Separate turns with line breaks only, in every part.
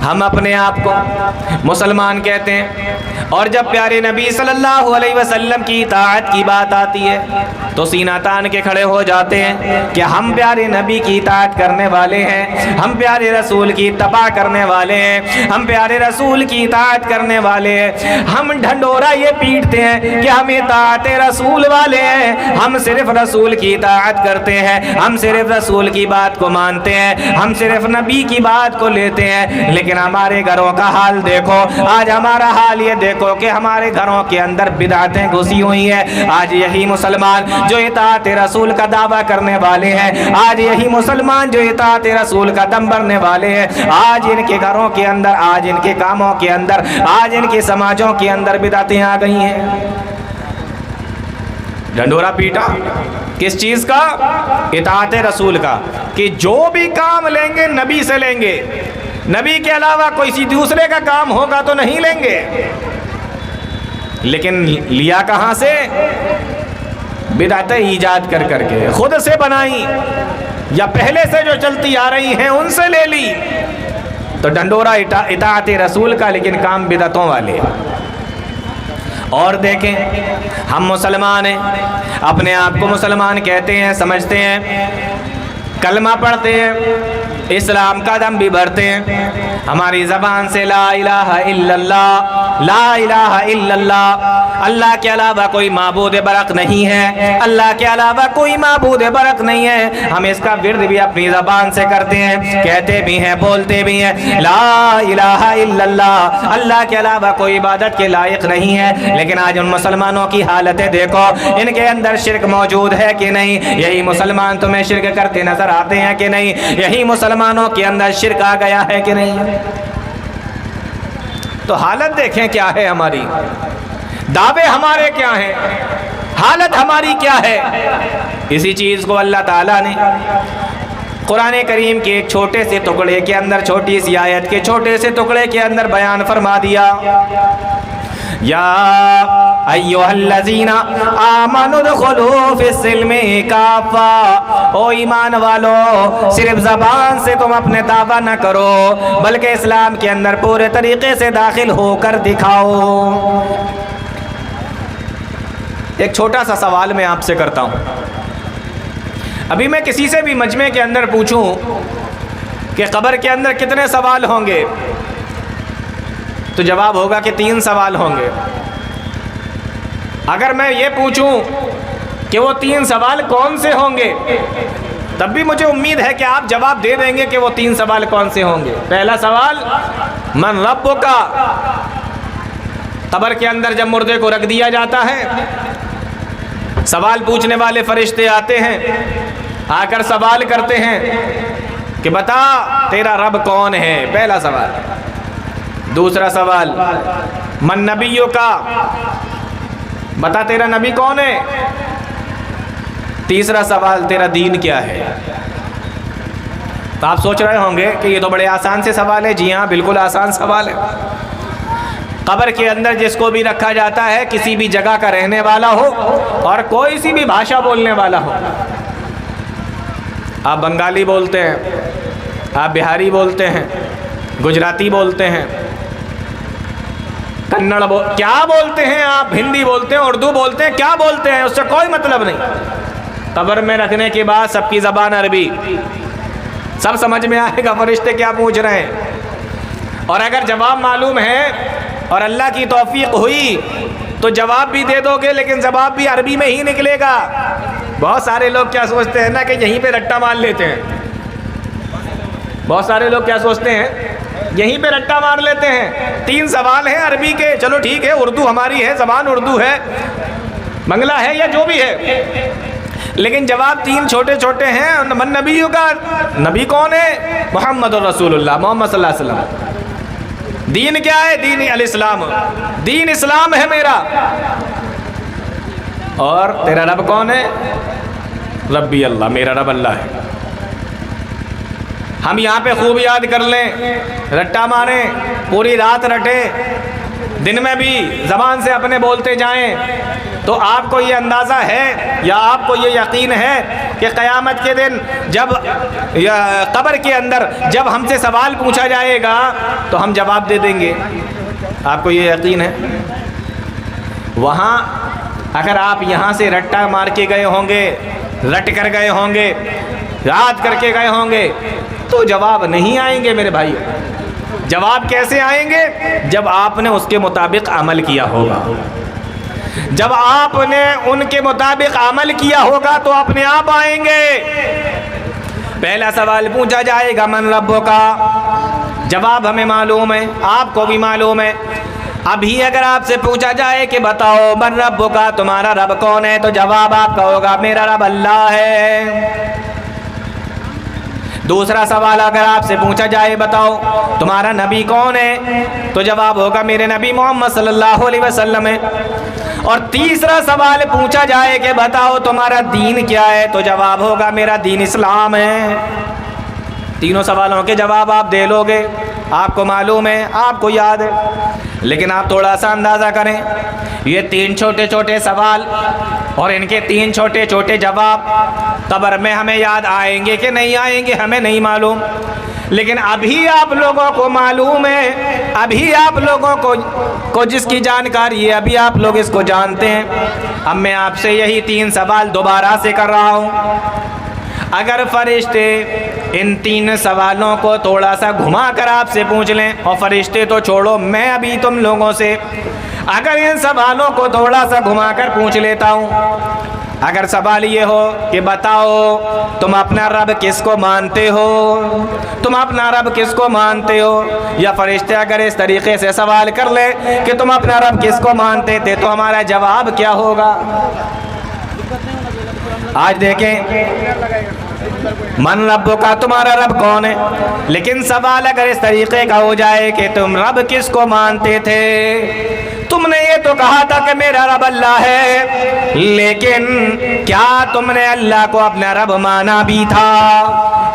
ہم اپنے آپ کو مسلمان کہتے ہیں، اور جب پیارے نبی صلی اللہ علیہ وسلم کی اطاعت کی بات آتی ہے تو سینہ تان کے کھڑے ہو جاتے ہیں کہ ہم پیارے نبی کی اطاعت کرنے والے ہیں، ہم پیارے رسول کی اتباع کرنے والے ہیں، ہم پیارے رسول کی اطاعت کرنے والے ہیں۔ ہم ڈھنڈورا یہ پیٹتے ہیں کہ ہم اطاعت رسول والے ہیں، ہم صرف رسول کی اطاعت کرتے ہیں، ہم صرف رسول کی بات کو مانتے ہیں، ہم صرف نبی کی بات کو لیتے ہیں۔ لیکن ہمارے گھروں کا حال دیکھو، آج ہمارا حال یہ دیکھو کہ ہمارے گھروں کے اندر بدعتیں گھسی ہوئی ہیں۔ آج یہی مسلمان جو اطاعت رسول کا دعویٰ کرنے والے ہیں، آج یہی مسلمان جو اطاعت رسول کا دم بھرنے والے ہیں، آج ان کے گھروں کے اندر، آج ان کے کاموں کے اندر، آج ان کے سماجوں کے اندر بدعتیں آ گئی ہیں۔ ڈھنڈورا پیٹا کس چیز کا؟ اطاعت رسول کا، کہ جو بھی کام لیں گے نبی سے لیں گے، نبی کے علاوہ کوئی دوسرے کا کام ہوگا تو نہیں لیں گے۔ لیکن لیا کہاں سے؟ بدعتیں ایجاد کر کر کے خود سے بنائی، یا پہلے سے جو چلتی آ رہی ہیں ان سے لے لی۔ تو ڈنڈورا اطاعت رسول کا، لیکن کام بدعتوں والے۔ اور دیکھیں، ہم مسلمان ہیں، اپنے آپ کو مسلمان کہتے ہیں، سمجھتے ہیں، کلمہ پڑھتے ہیں، اسلام کا دم بھی بھرتے ہیں، ہماری زبان سے لا الہ الا اللہ، لا الہ الا اللہ، اللہ کے علاوہ کوئی معبود برحق نہیں ہے، اللہ کے علاوہ کوئی معبود برحق نہیں ہے۔ ہم اس کا ورد بھی اپنی زبان سے کرتے ہیں، کہتے بھی ہیں، بولتے بھی ہیں، لا الہ الا اللہ، اللہ کے علاوہ کوئی عبادت کے لائق نہیں ہے۔ لیکن آج ان مسلمانوں کی حالتیں دیکھو، ان کے اندر شرک موجود ہے کہ نہیں؟ یہی مسلمان تمہیں شرک کرتے نظر آتے ہیں کہ نہیں؟ یہی مسلمانوں کے اندر شرک آ گیا ہے کہ نہیں؟ تو حالت دیکھیں کیا ہے ہماری، دعوے ہمارے کیا ہیں، حالت ہماری کیا ہے۔ اسی چیز کو اللہ تعالیٰ نے قرآن کریم کے ایک چھوٹے سے ٹکڑے کے اندر، چھوٹی سی آیت کے چھوٹے سے ٹکڑے کے اندر بیان فرما دیا۔ یا ایھا الذین آمنوا ادخلوا فی السلم کافہ، او ایمان والو، صرف زبان سے تم اپنے دعویٰ نہ کرو، بلکہ اسلام کے اندر پورے طریقے سے داخل ہو کر دکھاؤ۔ ایک چھوٹا سا سوال میں آپ سے کرتا ہوں۔ ابھی میں کسی سے بھی مجمع کے اندر پوچھوں کہ قبر کے اندر کتنے سوال ہوں گے، تو جواب ہوگا کہ 3 سوال ہوں گے۔ اگر میں یہ پوچھوں کہ وہ 3 سوال کون سے ہوں گے، تب بھی مجھے امید ہے کہ آپ جواب دے دیں گے کہ وہ 3 سوال کون سے ہوں گے۔ پہلا سوال، من ربک؟ قبر کے اندر جب مردے کو رکھ دیا جاتا ہے، سوال پوچھنے والے فرشتے آتے ہیں، آ کر سوال کرتے ہیں کہ بتا تیرا رب کون ہے، پہلا سوال۔ دوسرا سوال، من نبیک؟ بتا تیرا نبی کون ہے۔ تیسرا سوال، تیرا دین کیا ہے۔ تو آپ سوچ رہے ہوں گے کہ یہ تو بڑے آسان سے سوال ہے۔ جی ہاں، بالکل آسان سوال ہے۔ قبر کے اندر جس کو بھی رکھا جاتا ہے، کسی بھی جگہ کا رہنے والا ہو اور کوئی سی بھی بھاشا بولنے والا ہو، آپ بنگالی بولتے ہیں، آپ بہاری بولتے ہیں، گجراتی بولتے ہیں، کنڑ کیا بولتے ہیں، آپ ہندی بولتے ہیں، اردو بولتے ہیں، کیا بولتے ہیں، اس سے کوئی مطلب نہیں۔ قبر میں رکھنے کے بعد سب کی زبان عربی، سب سمجھ میں آئے گا فرشتے کیا پوچھ رہے ہیں۔ اور اگر جواب معلوم ہے اور اللہ کی توفیق ہوئی تو جواب بھی دے دو گے، لیکن جواب بھی عربی میں ہی نکلے گا۔ بہت سارے لوگ کیا سوچتے ہیں نا کہ یہیں پہ رٹا مار لیتے ہیں، بہت سارے لوگ کیا سوچتے ہیں، یہیں پہ رٹا مار لیتے ہیں۔ 3 سوال ہیں عربی کے، چلو ٹھیک ہے، اردو ہماری ہے، زبان اردو ہے، بنگلہ ہے یا جو بھی ہے، لیکن جواب 3 چھوٹے چھوٹے ہیں۔ من نبیوں کا، نبی کون ہے؟ محمد الرسول اللہ، محمد صلی اللہ علیہ وسلم۔ دین کیا ہے؟ دین الاسلام، دین اسلام ہے میرا۔ اور تیرا رب کون ہے؟ ربی اللہ، میرا رب اللہ ہے۔ ہم یہاں پہ خوب یاد کر لیں، رٹا ماریں، پوری رات رٹیں، دن میں بھی زبان سے اپنے بولتے جائیں، تو آپ کو یہ اندازہ ہے یا آپ کو یہ یقین ہے کہ قیامت کے دن جب قبر کے اندر جب ہم سے سوال پوچھا جائے گا تو ہم جواب دے دیں گے؟ آپ کو یہ یقین ہے؟ وہاں اگر آپ یہاں سے رٹا مار کے گئے ہوں گے، رٹ کر گئے ہوں گے، یاد کر کے گئے ہوں گے، تو جواب نہیں آئیں گے میرے بھائی۔ جواب کیسے آئیں گے؟ جب آپ نے اس کے مطابق عمل کیا ہوگا۔ جب آپ نے ان کے مطابق عمل کیا ہوگا تو اپنے آپ آئیں گے۔ پہلا سوال پوچھا جائے گا من ربک کا، جواب ہمیں معلوم ہے، آپ کو بھی معلوم ہے۔ ابھی اگر آپ سے پوچھا جائے کہ بتاؤ من ربک کا، تمہارا رب کون ہے، تو جواب آپ کا ہوگا میرا رب اللہ ہے۔ دوسرا سوال اگر آپ سے پوچھا جائے بتاؤ تمہارا نبی کون ہے، تو جواب ہوگا میرے نبی محمد صلی اللہ علیہ وسلم ہے۔ اور تیسرا سوال پوچھا جائے کہ بتاؤ تمہارا دین کیا ہے، تو جواب ہوگا میرا دین اسلام ہے۔ تینوں سوالوں کے جواب آپ دے لو گے، آپ کو معلوم ہے، آپ کو یاد ہے۔ لیکن آپ تھوڑا سا اندازہ کریں، یہ تین چھوٹے چھوٹے سوال اور ان کے تین چھوٹے چھوٹے جواب قبر میں ہمیں یاد آئیں گے کہ نہیں آئیں گے ہمیں نہیں معلوم، لیکن ابھی آپ لوگوں کو معلوم ہے، ابھی آپ لوگوں کو جس کی جانکاری ہے ابھی آپ لوگ اس کو جانتے ہیں۔ اب میں آپ سے یہی تین سوال دوبارہ سے کر رہا ہوں۔ اگر فرشتے ان تین سوالوں کو تھوڑا سا گھما کر آپ سے پوچھ لیں، اور فرشتے تو چھوڑو، میں ابھی تم لوگوں سے اگر ان سوالوں کو تھوڑا سا گھما کر پوچھ لیتا ہوں، اگر سوال یہ ہو کہ بتاؤ تم اپنا رب کس کو مانتے ہو، تم اپنا رب کس کو مانتے ہو، یا فرشتے اگر اس طریقے سے سوال کر لیں کہ تم اپنا رب کس کو مانتے تھے، تو ہمارا جواب کیا ہوگا؟ آج دیکھیں من ربک کا، تمہارا رب کون ہے، لیکن سوال اگر اس طریقے کا ہو جائے کہ تم رب کس کو مانتے تھے، تم نے یہ تو کہا تھا کہ میرا رب اللہ ہے، لیکن کیا تم نے اللہ کو اپنا رب مانا بھی تھا؟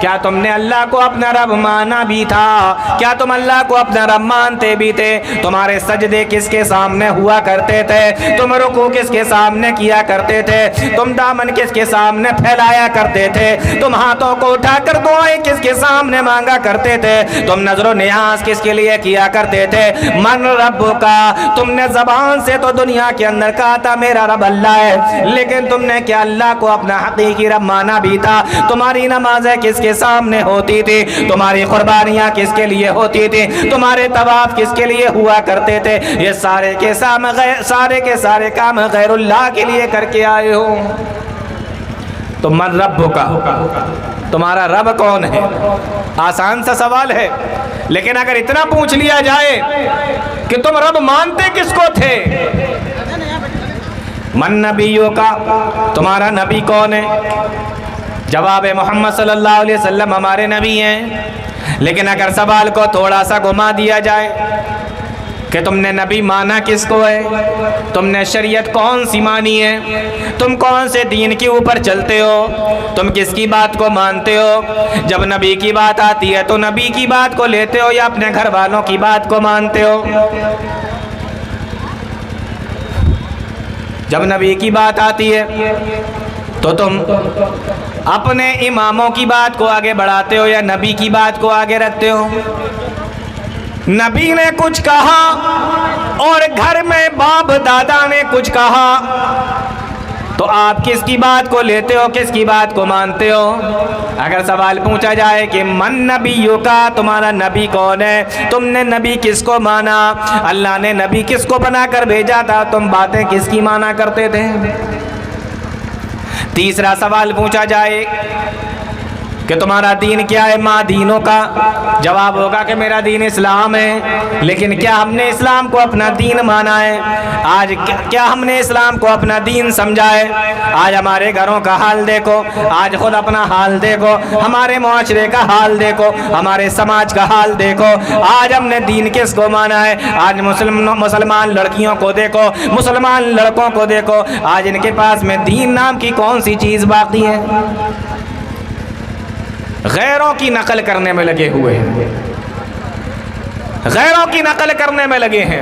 کیا تم نے اللہ کو اپنا رب مانا بھی تھا؟ کیا تم اللہ کو اپنا رب مانتے بھی تھے؟ تمہارے سجدے کس کے سامنے ہوا کرتے تھے؟ تم رکوع کس کے سامنے کیا کرتے تھے؟ تم دامن کس کے سامنے پھیلایا کرتے تھے؟ تم ہاتھوں کو اٹھا کر دعائیں کس کے سامنے مانگا کرتے تھے؟ تم نظر و نیاز کس کے لیے کیا کرتے تھے؟ من ربک کا، تم نے زبان سے تو دنیا کے اندر کہا تھا میرا رب اللہ ہے، لیکن تم نے کیا اللہ کو اپنا حقیقی رب مانا بھی تھا؟ تمہاری نمازیں کس کے سامنے ہوتی تھی؟ تمہاری قربانیاں کس کے لیے ہوتی تھی؟ تمہارے طواف کس کے لیے ہوا کرتے تھے؟ یہ سارے کے سارے کام غیر اللہ کے لیے کر کے آئے ہو۔ تو من ربک کا، تمہارا رب کون ہے؟ آسان سا سوال ہے، لیکن اگر اتنا پوچھ لیا جائے کہ تم رب مانتے کس کو تھے؟ من نبیوں کا، تمہارا نبی کون ہے؟ جواب محمد صلی اللہ علیہ وسلم ہمارے نبی ہیں۔ لیکن اگر سوال کو تھوڑا سا گھما دیا جائے کہ تم نے نبی مانا کس کو ہے، تم نے شریعت کون سی مانی ہے، تم کون سے دین کے اوپر چلتے ہو، تم کس کی بات کو مانتے ہو، جب نبی کی بات آتی ہے تو نبی کی بات کو لیتے ہو یا اپنے گھر والوں کی بات کو مانتے ہو؟ جب نبی کی بات آتی ہے تو تم اپنے اماموں کی بات کو آگے بڑھاتے ہو یا نبی کی بات کو آگے رکھتے ہو؟ نبی نے کچھ کہا اور گھر میں باپ دادا نے کچھ کہا، تو آپ کس کی بات کو لیتے ہو، کس کی بات کو مانتے ہو؟ اگر سوال پوچھا جائے کہ من نبیوں کا، تمہارا نبی کون ہے، تم نے نبی کس کو مانا، اللہ نے نبی کس کو بنا کر بھیجا تھا، تم باتیں کس کی مانا کرتے تھے؟ تیسرا سوال پوچھا جائے کہ تمہارا دین کیا ہے، ماں دینوں کا، جواب ہوگا کہ میرا دین اسلام ہے، لیکن کیا ہم نے اسلام کو اپنا دین مانا ہے؟ آج کیا ہم نے اسلام کو اپنا دین سمجھا ہے؟ آج ہمارے گھروں کا حال دیکھو، آج خود اپنا حال دیکھو، ہمارے معاشرے کا حال دیکھو، ہمارے سماج کا حال دیکھو، آج ہم نے دین کس کو مانا ہے؟ آج مسلمان لڑکیوں کو دیکھو، مسلمان لڑکوں کو دیکھو، آج ان کے پاس میں دین نام کی کون سی چیز باقی ہے؟ غیروں کی نقل کرنے میں لگے ہوئے ہیں، غیروں کی نقل کرنے میں لگے ہیں۔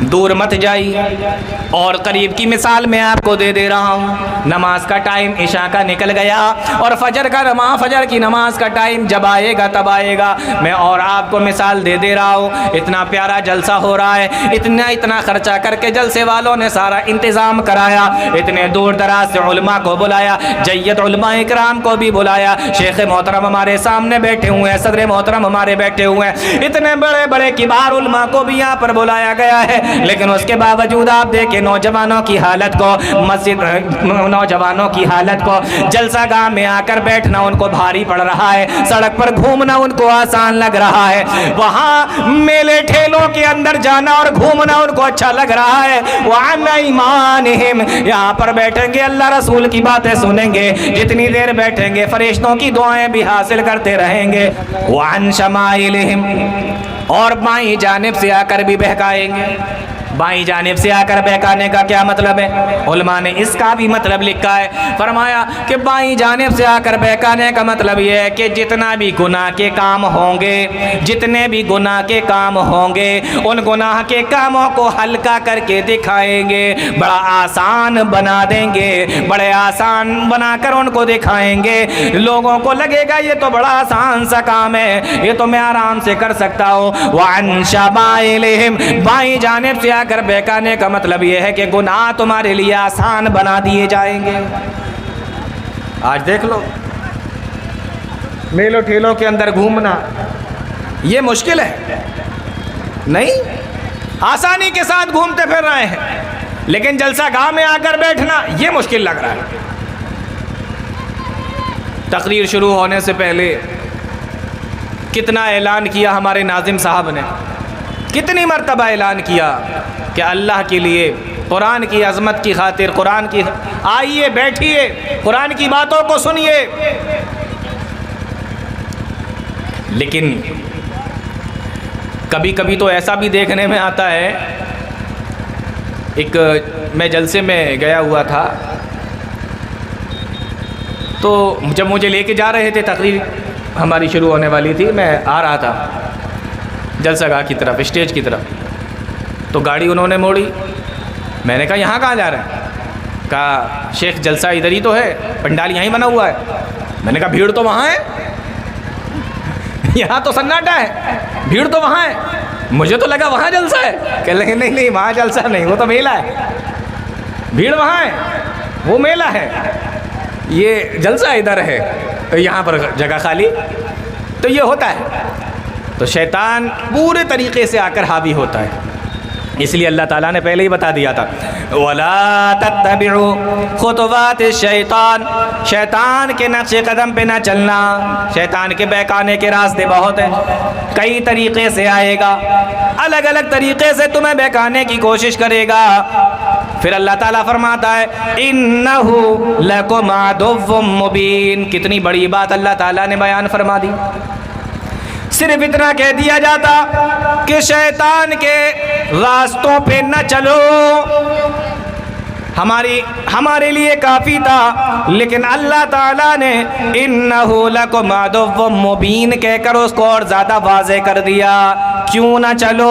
دور مت جائیے. اور قریب کی مثال میں آپ کو دے رہا ہوں. نماز کا ٹائم عشاء کا نکل گیا اور فجر کی نماز کا ٹائم جب آئے گا تب آئے گا. میں اور آپ کو مثال دے رہا ہوں. اتنا پیارا جلسہ ہو رہا ہے, اتنا خرچہ کر کے جلسے والوں نے سارا انتظام کرایا, اتنے دور دراز سے علماء کو بلایا, جید علماء اکرام کو بھی بلایا, شیخ محترم ہمارے سامنے بیٹھے ہوئے ہیں, صدر محترم ہمارے بیٹھے ہوئے ہیں, اتنے بڑے بڑے کبار علماء کو بھی یہاں پر بلایا گیا ہے. لیکن اس کے باوجود آپ دیکھیں نوجوانوں کی حالت کو, نوجوانوں کی حالت کو, جلسہ گاہ میں آ کر بیٹھنا ان کو بھاری پڑ رہا ہے, سڑک پر گھومنا ان کو آسان لگ رہا ہے, وہاں میلے ٹھیلوں کے اندر جانا اور گھومنا ان کو اچھا لگ رہا ہے. وَعَنْ أَيْمَانِهِمْ, یہاں پر بیٹھیں گے اللہ رسول کی باتیں سنیں گے, جتنی دیر بیٹھیں گے فرشتوں کی دعائیں بھی حاصل کرتے رہیں گے. وَعَنْ شَمَائِلِهِمْ, اور بائیں جانب سے آ کر بھی بہکائیں گے. بائیں جانب سے آ کر بہکانے کا کیا مطلب ہے؟ علماء نے اس کا بھی مطلب لکھا ہے. فرمایا کہ بائیں جانب سے آ کر بہکانے کا مطلب یہ ہے کہ جتنا بھی گناہ کے کام ہوں گے, جتنے بھی گناہ کے کام ہوں گے, ان گناہ کے کاموں کو ہلکا کر کے دکھائیں گے, بڑا آسان بنا دیں گے, بڑے آسان بنا کر ان کو دکھائیں گے. لوگوں کو لگے گا یہ تو بڑا آسان سا کام ہے, یہ تو میں آرام سے کر سکتا ہوں. وَعَنْ شَمَائِلِهِمْ, بائیں جانب سے آ کر بہکانے کا مطلب یہ ہے کہ گناہ تمہارے لیے آسان بنا دیے جائیں گے. آج دیکھ لو میلوں ٹھیلوں کے اندر گھومنا یہ مشکل ہے نہیں, آسانی کے ساتھ گھومتے پھر رہے ہیں, لیکن جلسہ گاہ میں آ کر بیٹھنا یہ مشکل لگ رہا ہے. تقریر شروع ہونے سے پہلے کتنا اعلان کیا ہمارے ناظم صاحب نے, کتنی مرتبہ اعلان کیا کہ اللہ کے لیے, قرآن کی عظمت کی خاطر, قرآن کی, آئیے بیٹھیے, قرآن کی باتوں کو سنیے. لیکن کبھی کبھی تو ایسا بھی دیکھنے میں آتا ہے, ایک میں جلسے میں گیا ہوا تھا تو جب مجھے لے کے جا رہے تھے, تقریر ہماری شروع ہونے والی تھی, میں آ رہا تھا جلسہ گاہ کی طرف, اسٹیج کی طرف, تو گاڑی انہوں نے موڑی. میں نے کہا یہاں کہاں جا رہے ہیں؟ کہا شیخ جلسہ ادھر ہی تو ہے, پنڈال یہیں بنا ہوا ہے. میں نے کہا بھیڑ تو وہاں ہے, یہاں تو سناٹا ہے, بھیڑ تو وہاں ہے. مجھے تو لگا وہاں جلسہ ہے. کہ نہیں وہاں جلسہ نہیں, وہ تو میلہ ہے. بھیڑ وہاں ہے, وہ میلہ ہے, یہ جلسہ ادھر ہے, یہاں پر جگہ خالی. تو یہ ہوتا ہے. تو شیطان پورے طریقے سے آ کر حاوی ہوتا ہے. اس لیے اللہ تعالیٰ نے پہلے ہی بتا دیا تھا وَلَا تَتَّبِعُوا خُطُوَاتِ الشَّيْطَانِ, شیطان کے نقش قدم پہ نہ چلنا. شیطان کے بہکانے کے راستے بہت ہیں, کئی طریقے سے آئے گا, الگ الگ طریقے سے تمہیں بہکانے کی کوشش کرے گا. پھر اللہ تعالیٰ فرماتا ہے إِنَّهُ لَكُمْ عَدُوٌّ مُّبِينٌ. کتنی بڑی بات اللہ تعالیٰ نے بیان فرما دی. صرف اتنا کہہ دیا جاتا کہ شیطان کے راستوں پہ نہ چلو, ہمارے لیے کافی تھا. لیکن اللہ تعالیٰ نے إِنَّهُ لَكُمْ عَدُوٌّ مُّبِينٌ کہہ کر اس کو اور زیادہ واضح کر دیا. کیوں نہ چلو؟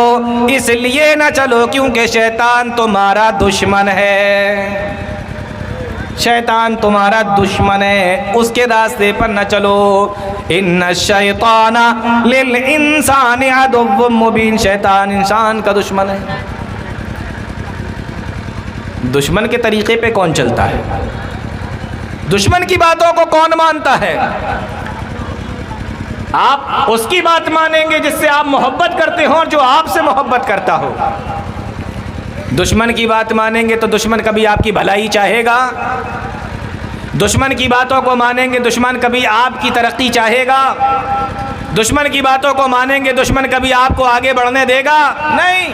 اس لیے نہ چلو کیونکہ شیطان تمہارا دشمن ہے. شیطان تمہارا دشمن ہے, اس کے راستے پر نہ چلو. ان الشیطان للانسان عدو مبین, شیطان انسان کا دشمن ہے. دشمن کے طریقے پہ کون چلتا ہے؟ دشمن کی باتوں کو کون مانتا ہے؟ آپ اس کی بات مانیں گے جس سے آپ محبت کرتے ہوں اور جو آپ سے محبت کرتا ہو. دشمن کی بات مانیں گے تو دشمن کبھی آپ کی بھلائی چاہے گا؟ دشمن کی باتوں کو مانیں گے دشمن کبھی آپ کی ترقی چاہے گا؟ دشمن کی باتوں کو مانیں گے دشمن کبھی آپ کو آگے بڑھنے دے گا؟ نہیں.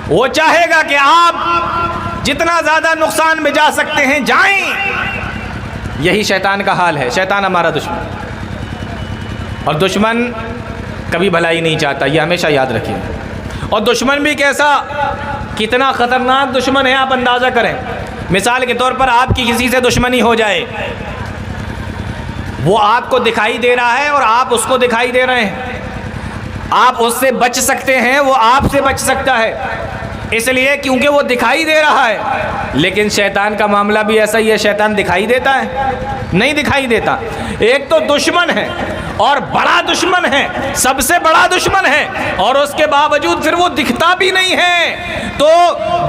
وہ چاہے گا کہ آپ جتنا زیادہ نقصان میں جا سکتے ہیں جائیں. یہی شیطان کا حال ہے. شیطان ہمارا دشمن, اور دشمن کبھی بھلائی نہیں چاہتا, یہ ہمیشہ یاد رکھیے. اور دشمن بھی کیسا, کتنا خطرناک دشمن ہے آپ اندازہ کریں. مثال کے طور پر آپ کی کسی سے دشمنی ہو جائے, وہ آپ کو دکھائی دے رہا ہے اور آپ اس کو دکھائی دے رہے ہیں. آپ اس سے بچ سکتے ہیں، وہ آپ سے بچ سکتا ہے، اس لیے کیونکہ وہ دکھائی دے رہا ہے۔ لیکن شیطان کا معاملہ بھی ایسا ہی ہے، شیطان دکھائی دیتا ہے؟ نہیں دکھائی دیتا۔ ایک تو دشمن ہے اور بڑا دشمن ہے، سب سے بڑا دشمن ہے، اور اس کے باوجود پھر وہ دکھتا بھی نہیں ہے۔ تو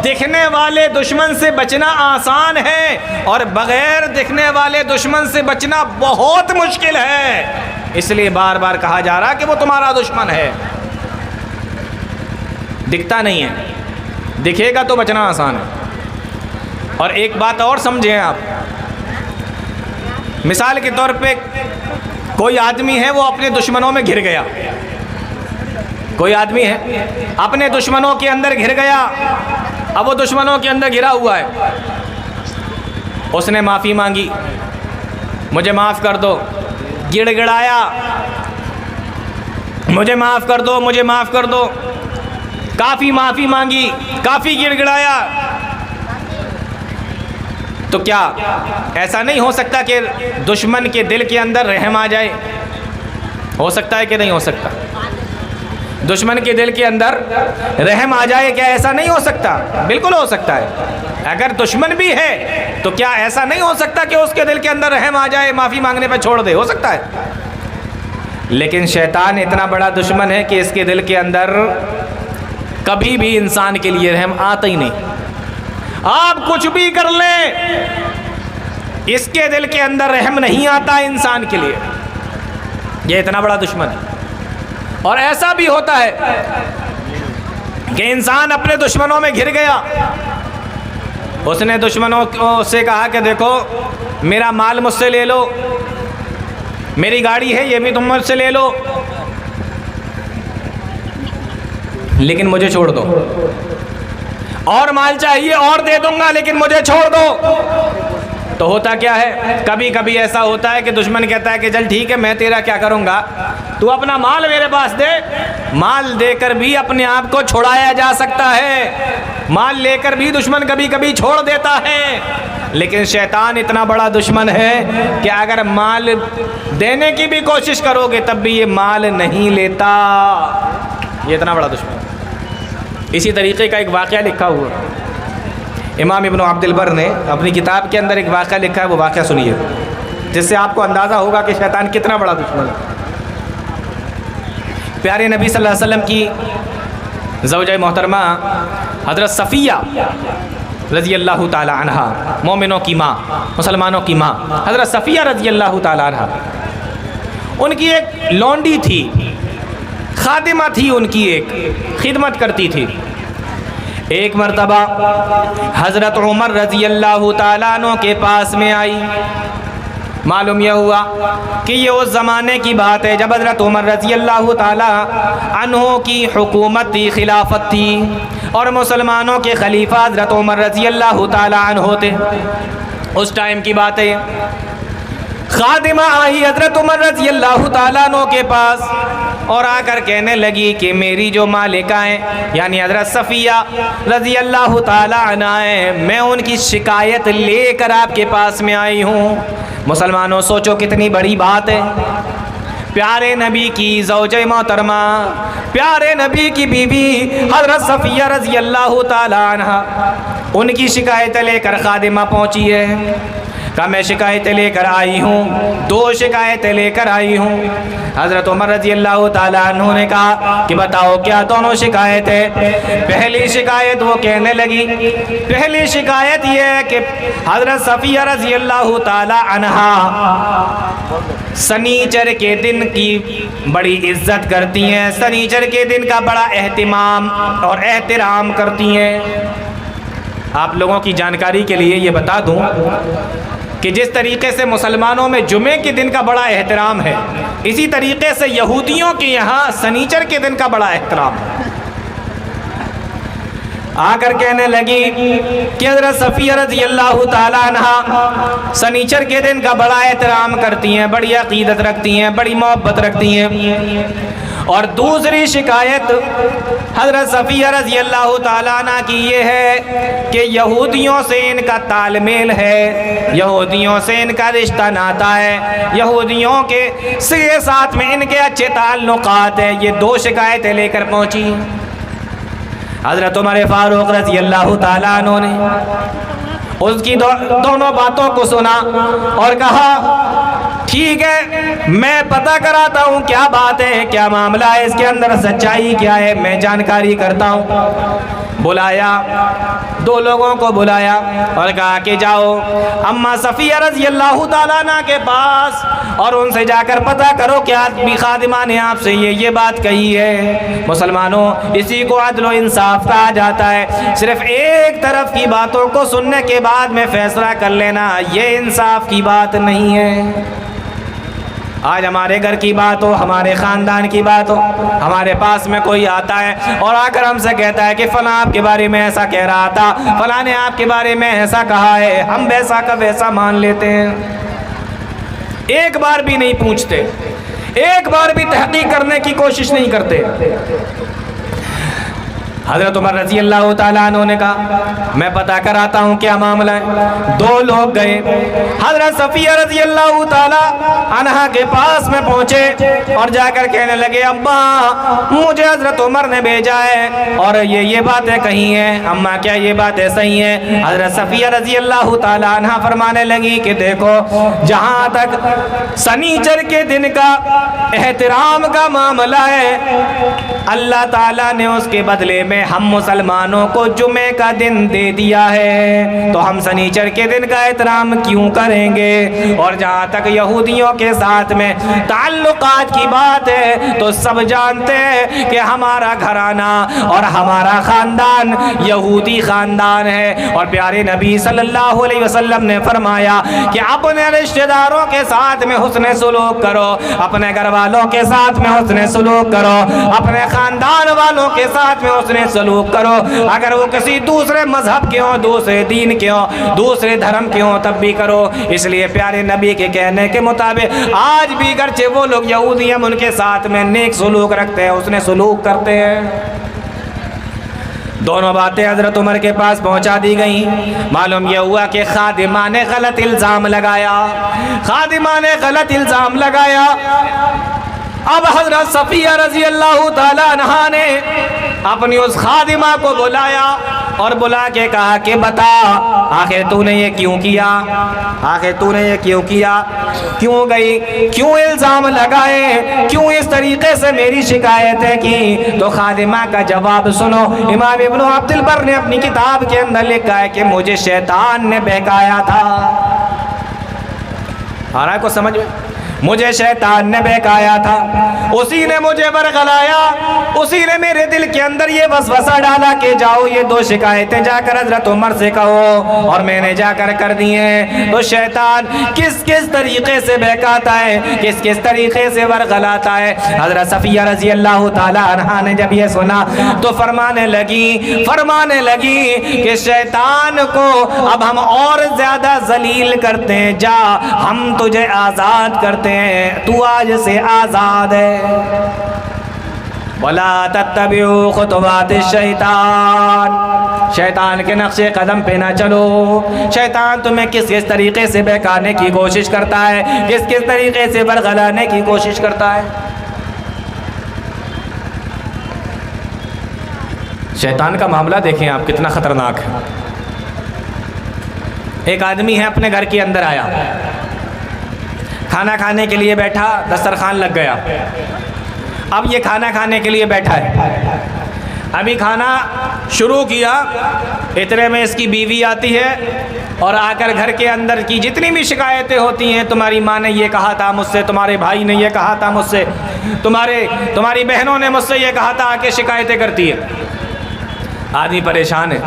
دکھنے والے دشمن سے بچنا آسان ہے اور بغیر دکھنے والے دشمن سے بچنا بہت مشکل ہے، اس لیے بار بار کہا جا رہا کہ وہ تمہارا دشمن ہے۔ دکھتا نہیں ہے، دکھے گا تو بچنا آسان ہے۔ اور ایک بات اور سمجھیں آپ، مثال کے طور پہ کوئی آدمی ہے وہ اپنے دشمنوں میں گھر گیا، کوئی آدمی ہے اپنے دشمنوں کے اندر گھر گیا، اب وہ دشمنوں کے اندر گھرا ہوا ہے، اس نے معافی مانگی، مجھے معاف کر دو، گڑ گڑایا، مجھے معاف کر دو، مجھے معاف کر دو، کافی معافی مانگی، کافی گڑ گڑایا، تو کیا ایسا نہیں ہو سکتا کہ دشمن کے دل کے اندر رحم آ جائے؟ ہو سکتا ہے کہ نہیں ہو سکتا؟ دشمن کے دل کے اندر رحم آ جائے، کیا ایسا نہیں ہو سکتا؟ بالکل ہو سکتا ہے۔ اگر دشمن بھی ہے تو کیا ایسا نہیں ہو سکتا کہ اس کے دل کے اندر رحم آ جائے، معافی مانگنے پہ چھوڑ دے؟ ہو سکتا ہے۔ لیکن شیطان اتنا بڑا دشمن ہے کہ اس کے دل کے اندر کبھی بھی انسان کے لیے رحم آتا ہی نہیں۔ آپ کچھ بھی کر لیں، اس کے دل کے اندر رحم نہیں آتا انسان کے لیے، یہ اتنا بڑا دشمن ہے۔ اور ایسا بھی ہوتا ہے کہ انسان اپنے دشمنوں میں گھر گیا، اس نے دشمنوں سے کہا کہ دیکھو میرا مال مجھ سے لے لو، میری گاڑی ہے یہ بھی تم مجھ سے لے لو، لیکن مجھے چھوڑ دو، اور مال چاہیے اور دے دوں گا لیکن مجھے چھوڑ دو۔ تو ہوتا کیا ہے، کبھی کبھی ایسا ہوتا ہے کہ دشمن کہتا ہے کہ چل ٹھیک ہے میں تیرا کیا کروں گا، تو اپنا مال میرے پاس دے۔ مال دے کر بھی اپنے آپ کو چھڑایا جا سکتا ہے، مال لے کر بھی دشمن کبھی کبھی چھوڑ دیتا ہے، لیکن شیطان اتنا بڑا دشمن ہے کہ اگر مال دینے کی بھی کوشش کرو گے تب بھی یہ مال نہیں لیتا، یہ اتنا بڑا دشمن ہے۔ اسی طریقے کا ایک واقعہ لکھا ہوا، امام ابن عبد البر نے اپنی کتاب کے اندر ایک واقعہ لکھا ہے، وہ واقعہ سنیے جس سے آپ کو اندازہ ہوگا کہ شیطان کتنا بڑا دشمن ہے۔ پیارے نبی صلی اللہ علیہ وسلم کی زوجہ محترمہ حضرت صفیہ رضی اللہ تعالی عنہا، مومنوں کی ماں، مسلمانوں کی ماں حضرت صفیہ رضی اللہ تعالی عنہا، ان کی ایک لونڈی تھی، خادمہ تھی، ان کی ایک خدمت کرتی تھی۔ ایک مرتبہ حضرت عمر رضی اللہ تعالیٰ عنہ کے پاس میں آئی، معلوم یہ ہوا کہ یہ اس زمانے کی بات ہے جب حضرت عمر رضی اللہ تعالیٰ عنہ کی حکومت تھی، خلافت تھی، اور مسلمانوں کے خلیفہ حضرت عمر رضی اللہ تعالیٰ عنہ تھے، اس ٹائم کی بات ہے۔ خادمہ آئی حضرت عمر رضی اللہ تعالیٰ عنہ کے پاس اور آ کر کہنے لگی کہ میری جو مالکہ ہیں یعنی حضرت صفیہ رضی اللہ تعالیٰ عنہ ہیں، میں ان کی شکایت لے کر آپ کے پاس میں آئی ہوں۔ مسلمانوں سوچو کتنی بڑی بات ہے، پیارے نبی کی زوجہ محترمہ، پیارے نبی کی بیوی حضرت صفیہ رضی اللہ تعالیٰ عنہ، ان کی شکایت لے کر خادمہ پہنچی ہے۔ کہ میں شکایتیں لے کر آئی ہوں، 2 شکایتیں لے کر آئی ہوں۔ حضرت عمر رضی اللہ تعالیٰ عنہ نے کہا کہ بتاؤ کیا دونوں شکایتیں؟ پہلی شکایت وہ کہنے لگی، پہلی شکایت یہ ہے کہ حضرت صفیہ رضی اللہ تعالیٰ عنہا سنیچر کے دن کی بڑی عزت کرتی ہیں، سنیچر کے دن کا بڑا اہتمام اور احترام کرتی ہیں۔ آپ لوگوں کی جانکاری کے لیے یہ بتا دوں کہ جس طریقے سے مسلمانوں میں جمعے کے دن کا بڑا احترام ہے، اسی طریقے سے یہودیوں کے یہاں سنیچر کے دن کا بڑا احترام ہے۔ آ کر کہنے لگی کہ حضرت صفیہ رضی اللہ تعالیٰ عنہ سنیچر کے دن کا بڑا احترام کرتی ہیں، بڑی عقیدت رکھتی ہیں، بڑی محبت رکھتی ہیں، اور دوسری شکایت حضرت صفیہ رضی اللہ تعالیٰ عنہ کی یہ ہے کہ یہودیوں سے ان کا تال میل ہے، یہودیوں سے ان کا رشتہ ناتا ہے، یہودیوں کے ساتھ میں ان کے اچھے تعلقات ہیں۔ یہ دو شکایتیں لے کر پہنچی حضرت عمر فاروق رضی اللہ تعالیٰ عنہ نے اس کی دونوں باتوں کو سنا اور کہا ٹھیک ہے، میں پتہ کراتا ہوں کیا بات ہے، کیا معاملہ ہے، اس کے اندر سچائی کیا ہے، میں جانکاری کرتا ہوں۔ بلایا، دو لوگوں کو بلایا اور کہا کہ جاؤ اماں صفیہ رضی اللہ تعالیٰ عنہ کے پاس اور ان سے جا کر پتہ کرو کہ آدمی خادمہ نے آپ سے یہ بات کہی ہے۔ مسلمانوں، اسی کو عدل و انصاف کہا جاتا ہے۔ صرف ایک طرف کی باتوں کو سننے کے بعد میں فیصلہ کر لینا، یہ انصاف کی بات نہیں ہے۔ آج ہمارے گھر کی بات ہو، ہمارے خاندان کی بات ہو، ہمارے پاس میں کوئی آتا ہے اور آ کر ہم سے کہتا ہے کہ فلاں آپ کے بارے میں ایسا کہہ رہا تھا، فلاں نے آپ کے بارے میں ایسا کہا ہے، ہم ویسا کا ویسا مان لیتے ہیں، ایک بار بھی نہیں پوچھتے، ایک بار بھی تحقیق کرنے کی کوشش نہیں کرتے۔ حضرت عمر رضی اللہ تعالیٰ عنہ نے کہا میں پتہ کراتا ہوں کیا معاملہ ہے۔ دو لوگ گئے، حضرت صفیہ رضی اللہ تعالیٰ عنہ کے پاس میں پہنچے اور جا کر کہنے لگے ابا مجھے حضرت عمر نے بھیجا ہے اور یہ باتیں کہی ہیں، اماں کیا یہ باتیں صحیح ہیں؟ حضرت صفیہ رضی اللہ تعالیٰ عنہ فرمانے لگی کہ دیکھو، جہاں تک سنیچر کے دن کا احترام کا معاملہ ہے، اللہ تعالیٰ نے اس کے بدلے میں ہم مسلمانوں کو جمعے کا دن دے دیا ہے، تو ہم سنیچر کے دن کا احترام کیوں کریں گے؟ اور جہاں تک یہودیوں کے ساتھ میں تعلقات کی بات ہے تو سب جانتے ہیں کہ ہمارا گھرانہ اور ہمارا خاندان یہودی خاندان ہے، اور پیارے نبی صلی اللہ علیہ وسلم نے فرمایا کہ اپنے رشتہ داروں کے ساتھ میں حسن سلوک کرو، اپنے گھر والوں کے ساتھ میں حسن سلوک کرو، اپنے خاندان والوں کے ساتھ میں حسن سلوک کرو، اگر وہ کسی دوسرے مذہب کے ہوں، دوسرے دین کے ہوں، دوسرے دھرم کے ہوں، تب بھی کرو۔ اس لیے پیارے نبی کے کہنے کے مطابق آج بھی گرچہ وہ لوگ یہودی ہیں، ان کے ساتھ میں نیک سلوک رکھتے ہیں، حسن سلوک کرتے ہیں۔ دونوں باتیں حضرت عمر کے پاس پہنچا دی گئیں۔ معلوم یہ ہوا کہ خادمہ نے غلط الزام لگایا، خادمہ نے غلط الزام لگایا۔ اب حضرت صفیہ رضی اللہ تعالیٰ عنہ نے اپنی اس خادمہ کو بلایا اور بلا کے کہا کہ بتا آخر تو نے یہ کیوں کیا، آخر تو نے یہ کیوں کیا، کیوں گئی، کیوں الزام لگائے، کیوں اس طریقے سے میری شکایتیں کی؟ تو خادمہ کا جواب سنو۔ امام ابن عبد البر نے اپنی کتاب کے اندر لکھا ہے کہ مجھے شیطان نے بہکایا تھا۔ آ رہا ہے کو سمجھ میں؟ مجھے شیطان نے بہکایا تھا، اسی نے مجھے ورغلایا، اسی نے میرے دل کے اندر یہ وسوسہ ڈالا کہ جاؤ یہ دو شکایتیں جا کر حضرت عمر سے کہو، اور میں نے جا کر دی ہیں۔ تو شیطان کس کس طریقے سے بہکاتا ہے، کس کس طریقے سے ورغلاتا ہے؟ حضرت صفیہ رضی اللہ تعالی عنہا نے جب یہ سنا تو فرمانے لگی کہ شیطان کو اب ہم اور زیادہ ذلیل کرتے ہیں، جا ہم تجھے آزاد کرتے ہیں، تو آج سے آزاد ہے۔ وَلَا تَتَّبِعُوا خُطُوَاتِ الشَّيْطَانِ، شیطان کے نقش قدم پہ نہ چلو۔ شیطان تمہیں کس کس طریقے سے بہکانے کی کوشش کرتا ہے، کس کس طریقے سے ورغلانے کی کوشش کرتا ہے۔ شیطان کا معاملہ دیکھیں آپ کتنا خطرناک ہے۔ ایک آدمی ہے اپنے گھر کے اندر آیا، کھانا کھانے کے لیے بیٹھا، دسترخوان لگ گیا۔ اب یہ کھانا کھانے کے لیے بیٹھا ہے، ابھی کھانا شروع کیا، اتنے میں اس کی بیوی آتی ہے اور آ کر گھر کے اندر کی جتنی بھی شکایتیں ہوتی ہیں، تمہاری ماں نے یہ کہا تھا مجھ سے، تمہارے بھائی نے یہ کہا تھا مجھ سے، تمہاری بہنوں نے مجھ سے یہ کہا تھا، آ کے شکایتیں کرتی ہے۔ آدمی پریشان ہے،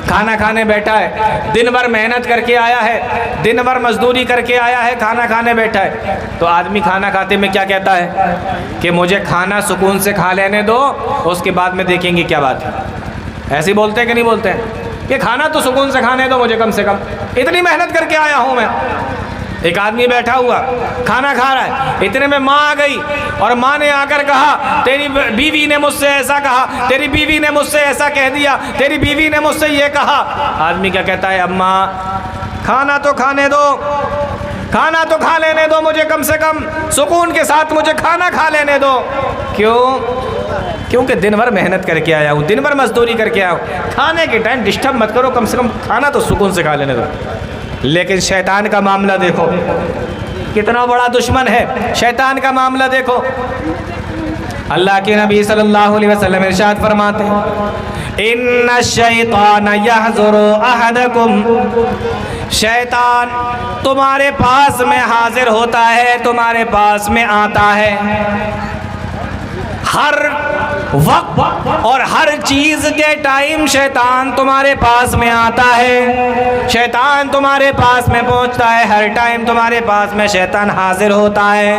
کھانا کھانے بیٹھا ہے، دن بھر محنت کر کے آیا ہے، دن بھر مزدوری کر کے آیا ہے، کھانا کھانے بیٹھا ہے۔ تو آدمی کھانا کھاتے میں کیا کہتا ہے کہ مجھے کھانا سکون سے کھا لینے دو، اس کے بعد میں دیکھیں گے کیا بات ہے۔ ایسے بولتے ہیں کہ نہیں بولتے ہیں کہ کھانا تو سکون سے کھانے دو مجھے، کم سے کم اتنی محنت کر کے آیا ہوں میں۔ ایک آدمی بیٹھا ہوا کھانا کھا رہا ہے، اتنے میں ماں آ گئی اور ماں نے آ کر کہا تیری بیوی نے مجھ سے ایسا کہا، تیری بیوی نے مجھ سے ایسا کہہ دیا، تیری بیوی نے مجھ سے یہ کہا۔ آدمی کیا کہتا ہے، اماں کھانا تو کھانے دو، کھانا تو کھا لینے دو مجھے، کم سے کم سکون کے ساتھ مجھے کھانا کھا لینے دو۔ کیوں؟ کیونکہ دن بھر محنت کر کے آیا ہوں، دن بھر مزدوری کر کے آیا ہوں، کھانے کے ٹائم ڈسٹرب مت کرو، کم سے کم کھانا تو سکون سے کھا لینے دو۔ لیکن شیطان کا معاملہ دیکھو کتنا بڑا دشمن ہے، شیطان کا معاملہ دیکھو۔ اللہ کے نبی صلی اللہ علیہ وسلم ارشاد فرماتے ہیں ان الشیطان یحضر احدکم، شیطان تمہارے پاس میں حاضر ہوتا ہے، تمہارے پاس میں آتا ہے، ہر وقت اور ہر چیز کے ٹائم شیطان تمہارے پاس میں آتا ہے، شیطان تمہارے پاس میں پہنچتا ہے، ہر ٹائم تمہارے پاس میں شیطان حاضر ہوتا ہے۔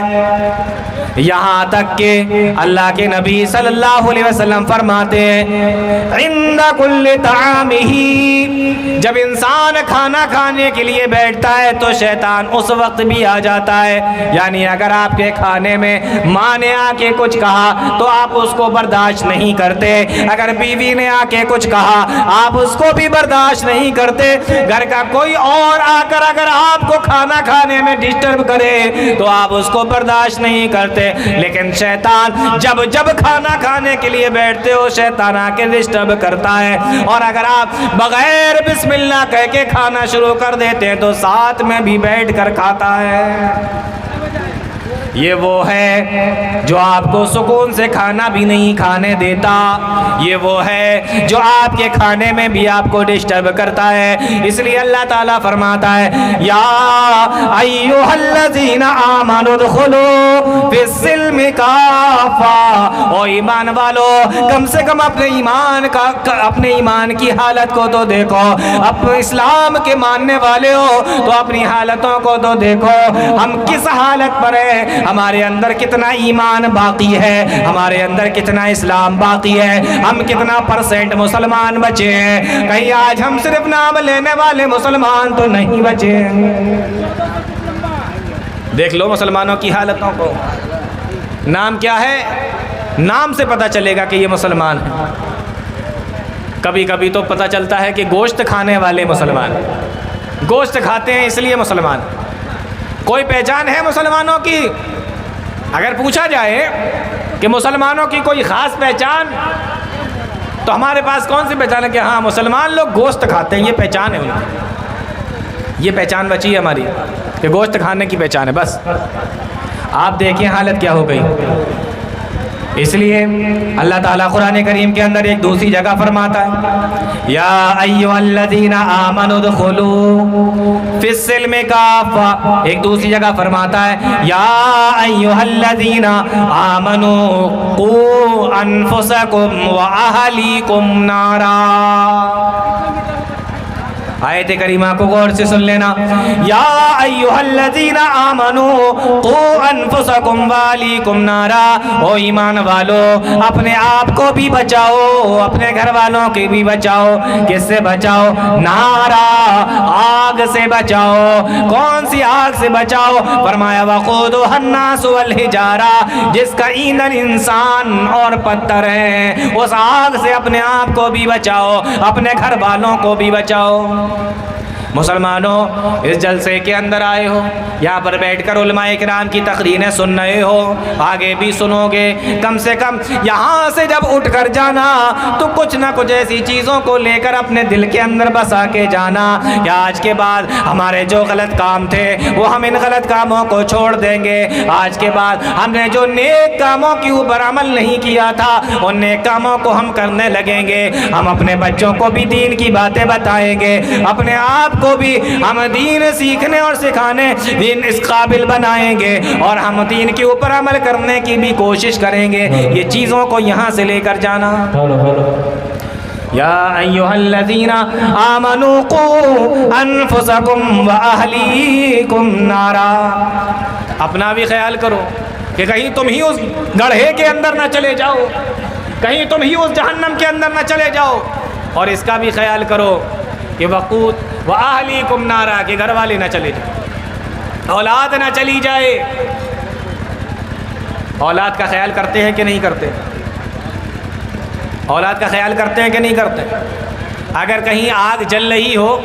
یہاں تک کہ اللہ کے نبی صلی اللہ علیہ وسلم فرماتے ہیں عند کل طعامہ، جب انسان کھانا کھانے کے لیے بیٹھتا ہے تو شیطان اس وقت بھی آ جاتا ہے۔ یعنی اگر آپ کے کھانے میں ماں نے آ کے کچھ کہا تو آپ اس کو برداشت نہیں کرتے، اگر بیوی نے آ کے کچھ کہا آپ اس کو بھی برداشت نہیں کرتے، گھر کا کوئی اور آ کر اگر آپ کو کھانا کھانے میں ڈسٹرب کرے تو آپ اس کو برداشت نہیں کرتے۔ لیکن شیطان جب کھانا کھانے کے لیے بیٹھتے ہو شیطان آ کے ڈسٹرب کرتا ہے، اور اگر آپ بغیر بسم اللہ کہہ کے کھانا شروع کر دیتے ہیں تو ساتھ میں بھی بیٹھ کر کھاتا ہے۔ یہ وہ ہے جو آپ کو سکون سے کھانا بھی نہیں کھانے دیتا، یہ وہ ہے جو آپ کے کھانے میں بھی آپ کو ڈسٹرب کرتا ہے۔ اس لیے اللہ تعالیٰ فرماتا ہے یا ایھا الذین آمنوا ادخلوا فی السلم کافہ، او ایمان والو کم سے کم اپنے ایمان کی حالت کو تو دیکھو، اپنے اسلام کے ماننے والے ہو تو اپنی حالتوں کو تو دیکھو، ہم کس حالت پر ہیں، ہمارے اندر کتنا ایمان باقی ہے، ہمارے اندر کتنا اسلام باقی ہے، ہم کتنا % مسلمان بچے ہیں، کہیں آج ہم صرف نام لینے والے مسلمان تو نہیں بچے ہیں۔ دیکھ لو مسلمانوں کی حالتوں کو، نام کیا ہے، نام سے پتہ چلے گا کہ یہ مسلمان ہے۔ کبھی کبھی تو پتہ چلتا ہے کہ گوشت کھانے والے مسلمان، گوشت کھاتے ہیں اس لیے مسلمان۔ کوئی پہچان ہے مسلمانوں کی؟ اگر پوچھا جائے کہ مسلمانوں کی کوئی خاص پہچان تو ہمارے پاس کون سی پہچان ہے کہ ہاں مسلمان لوگ گوشت کھاتے ہیں، یہ پہچان ہے ان کی، یہ پہچان بچی ہے ہماری کہ گوشت کھانے کی پہچان ہے بس۔ آپ دیکھیں حالت کیا ہو گئی۔ اس لیے اللہ تعالیٰ قرآن کریم کے اندر ایک دوسری جگہ فرماتا ہے یا ایھا الذین آمنوا ادخلوا فی السلم کافہ، ایک دوسری جگہ فرماتا ہے یا ایھا الذین آمنوا قوا انفسکم واہلیکم نارا۔ آیت کریمہ کو غور سے سن لینا، یا ایھا الذین آمنوا قوا انفسکم واہلیکم نارا، او ایمان والو اپنے آپ کو بھی بچاؤ، اپنے گھر والوں کے بھی بچاؤ۔ کس سے بچاؤ؟ نارا، آگ سے بچاؤ۔ کون سی آگ سے بچاؤ؟ فرمایا وقودھا الناس والحجارہ، جس کا ایندھن انسان اور پتھر ہے، اس آگ سے اپنے آپ کو بھی بچاؤ، اپنے گھر والوں کو بھی بچاؤ۔ مسلمانوں اس جلسے کے اندر آئے ہو، یہاں پر بیٹھ کر علماء کرام کی تقریریں سن رہے ہو، آگے بھی سنو گے، کم سے کم یہاں سے جب اٹھ کر جانا تو کچھ نہ کچھ ایسی چیزوں کو لے کر اپنے دل کے اندر بسا کے جانا کہ آج کے بعد ہمارے جو غلط کام تھے وہ ہم ان غلط کاموں کو چھوڑ دیں گے، آج کے بعد ہم نے جو نیک کاموں کے اوپر عمل نہیں کیا تھا ان نیک کاموں کو ہم کرنے لگیں گے، ہم اپنے بچوں کو بھی دین کی باتیں بتائیں گے، اپنے آپ کو بھی ہم دین سیکھنے اور سکھانے دین اس قابل بنائیں گے، اور ہم دین کے اوپر عمل کرنے کی بھی کوشش کریں گے۔ یہ چیزوں کو یہاں سے لے کر جانا۔ یا ایھا الذین آمنوا قوا انفسکم واہلیکم نارا، اپنا بھی خیال کرو کہ کہیں تم ہی اس گڑھے کے اندر نہ چلے جاؤ، کہیں تم ہی اس جہنم کے اندر نہ چلے جاؤ، اور اس کا بھی خیال کرو کہ وقود واہلیکم نارا، کہ گھر والے نہ چلے جاؤ۔ اولاد نہ چلی جائے۔ اولاد کا خیال کرتے ہیں کہ نہیں کرتے؟ اولاد کا خیال کرتے ہیں کہ نہیں کرتے؟ اگر کہیں آگ جل رہی ہو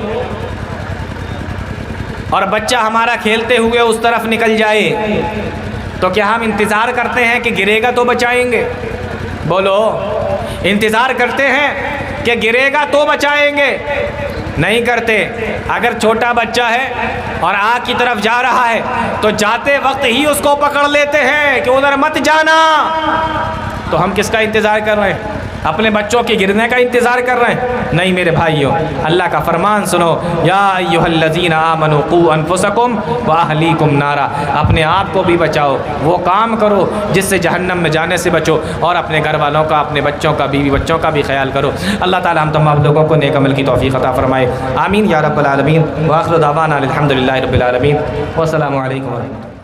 اور بچہ ہمارا کھیلتے ہوئے اس طرف نکل جائے تو کیا ہم انتظار کرتے ہیں کہ گرے گا تو بچائیں گے؟ بولو، انتظار کرتے ہیں کہ گرے گا تو بچائیں گے؟ نہیں کرتے۔ اگر چھوٹا بچہ ہے اور آگ کی طرف جا رہا ہے تو جاتے وقت ہی اس کو پکڑ لیتے ہیں کہ ادھر مت جانا۔ تو ہم کس کا انتظار کر رہے ہیں؟ اپنے بچوں کے گرنے کا انتظار کر رہے ہیں؟ نہیں میرے بھائیوں، اللہ کا فرمان سنو، یا ایھا الذین آمنوا قوا انفسکم واہلیکم نارا، اپنے آپ کو بھی بچاؤ، وہ کام کرو جس سے جہنم میں جانے سے بچو، اور اپنے گھر والوں کا، اپنے بچوں کا، بیوی بچوں کا بھی خیال کرو۔ اللہ تعالی ہم تمام لوگوں کو نیک عمل کی توفیق عطا فرمائے، آمین یا رب العالمین۔ وآخر دعوانا الحمدللہ رب العالمین، والسلام علیکم ورحمۃ اللہ۔